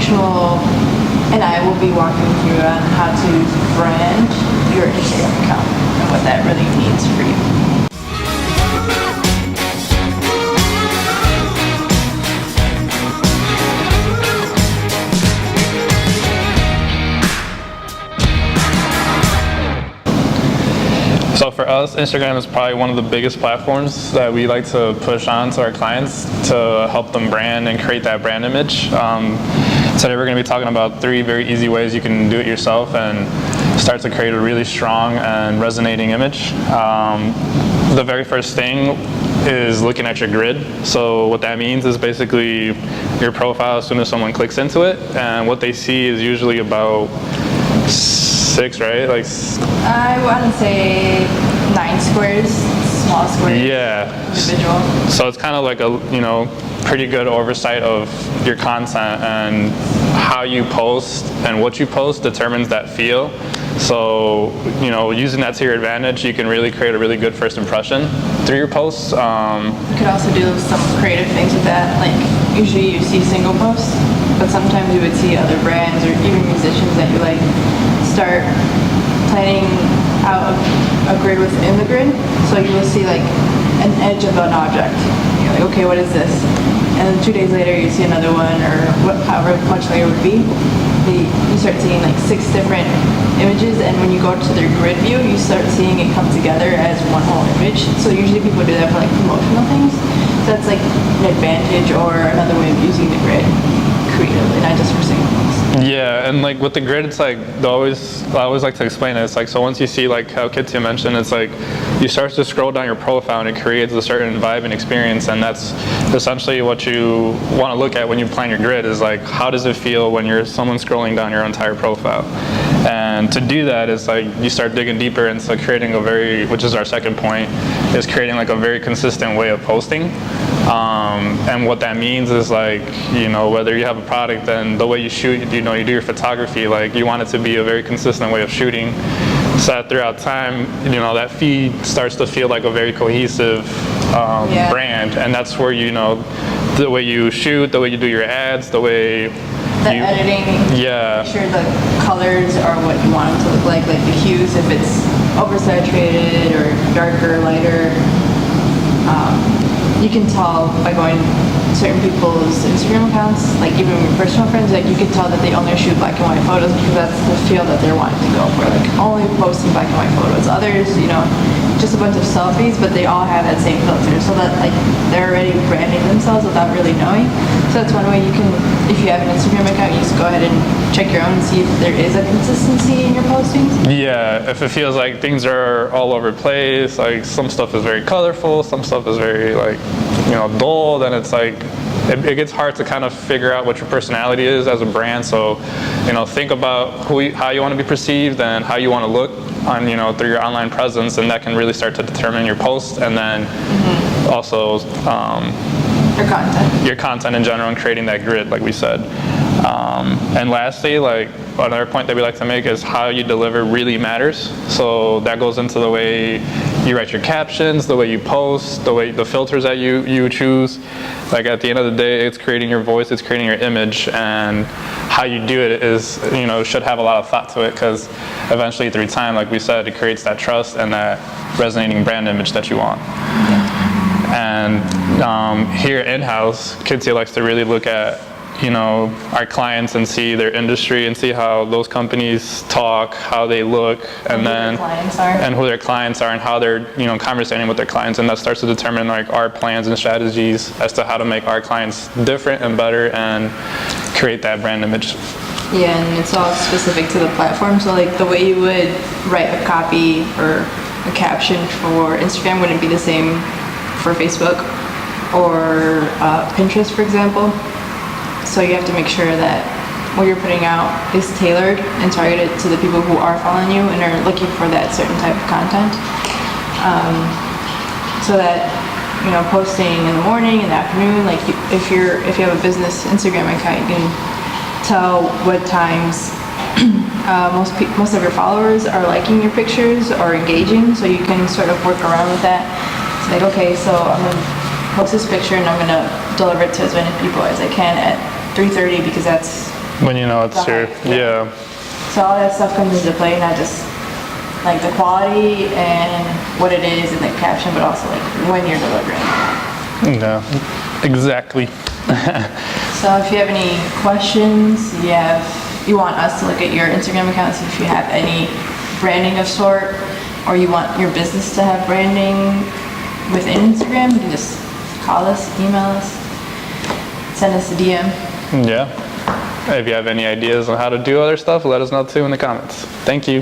promotional, and I will be walking through on how to brand your Instagram account and what that really means for you. So for us, Instagram is probably one of the biggest platforms that we like to push on to our clients to help them brand and create that brand image. Today we're going to be talking about 3 very easy ways you can do it yourself and start to create a really strong and resonating image. The very first thing is looking at your grid. So what that means is basically your profile as soon as someone clicks into it, and what they see is usually about 6, right? Like, I want to say 9 squares, small squares. Yeah. Individual. So it's kind of like a, pretty good oversight of your content, and how you post and what you post determines that feel. So, using that to your advantage, you can really create a really good first impression through your posts. You could also do some creative things with that. Like, usually you see single posts, but sometimes you would see other brands or even musicians that you like start planning out a grid within the grid. So you will see like an edge of an object. You're like, okay, what is this? And then 2 days later you see another one, or however much later it would be. You start seeing like 6 different images, and when you go to their grid view, you start seeing it come together as one whole image. So usually people do that for like promotional things. So that's like an advantage or another way of using the grid creatively, not just for single posts. Yeah, and like with the grid, it's like I always like to explain it. It's like, so once you see, like how Kitsia mentioned, it's like you start to scroll down your profile and it creates a certain vibe and experience, and that's essentially what you want to look at when you plan your grid, is like, how does it feel when you're someone scrolling down your entire profile? And to do that is like you start digging deeper into creating which is our second point, is creating like a very consistent way of posting. And what that means is like, whether you have a product, then the way you shoot, you do your photography, like you want it to be a very consistent way of shooting, so that throughout time, that feed starts to feel like a very cohesive brand. And that's where, the way you shoot, the way you do your ads, the way editing, make sure the colors are what you want them to look like the hues, if it's oversaturated or darker, lighter. You can tell by going to certain people's Instagram accounts, like even your personal friends, like you can tell that they only shoot black and white photos because that's the feel that they're wanting to go for, like only posting black and white photos. Others, just a bunch of selfies, but they all have that same filter, so that like they're already branding themselves without really knowing. So that's one way you can, if you have an Instagram account, you just go ahead and check your own and see if there is a consistency in your postings. Yeah, if it feels like things are all over the place, like some stuff is very colorful, some stuff is very like, dull, then it's like, it gets hard to kind of figure out what your personality is as a brand. So, think about how you want to be perceived and how you want to look on, through your online presence, and that can really start to determine your post, and then also your content in general, and creating that grid, like we said. And lastly, like another point that we like to make is how you deliver really matters. So that goes into the way you write your captions, the way you post, the filters that you choose. Like at the end of the day, it's creating your voice, it's creating your image, and how you do it is, should have a lot of thought to it, because eventually through time, like we said, it creates that trust and that resonating brand image that you want. And here in-house, Kitsia likes to really look at our clients and see their industry and see how those companies talk, how they look, and then who their clients are and how they're conversating with their clients, and that starts to determine like our plans and strategies as to how to make our clients different and better and create that brand image. Yeah, and it's all specific to the platform. So like the way you would write a copy or a caption for Instagram wouldn't be the same for Facebook or Pinterest, for example. So you have to make sure that what you're putting out is tailored and targeted to the people who are following you and are looking for that certain type of content. So that posting in the morning, in the afternoon, like if you have a business Instagram account, you can tell what times most of your followers are liking your pictures or engaging. So you can sort of work around with that. It's like, okay, so I'm gonna post this picture and I'm gonna deliver it to as many people as I can at 3:30 because that's When you know it's your, yeah. So all that stuff comes into play, not just like the quality and what it is and the caption, but also like when you're delivering. Yeah, exactly. So if you have any questions, you want us to look at your Instagram account, see if you have any branding of sort, or you want your business to have branding within Instagram, you can just call us, email us, send us a DM. Yeah. If you have any ideas on how to do other stuff, let us know too in the comments. Thank you.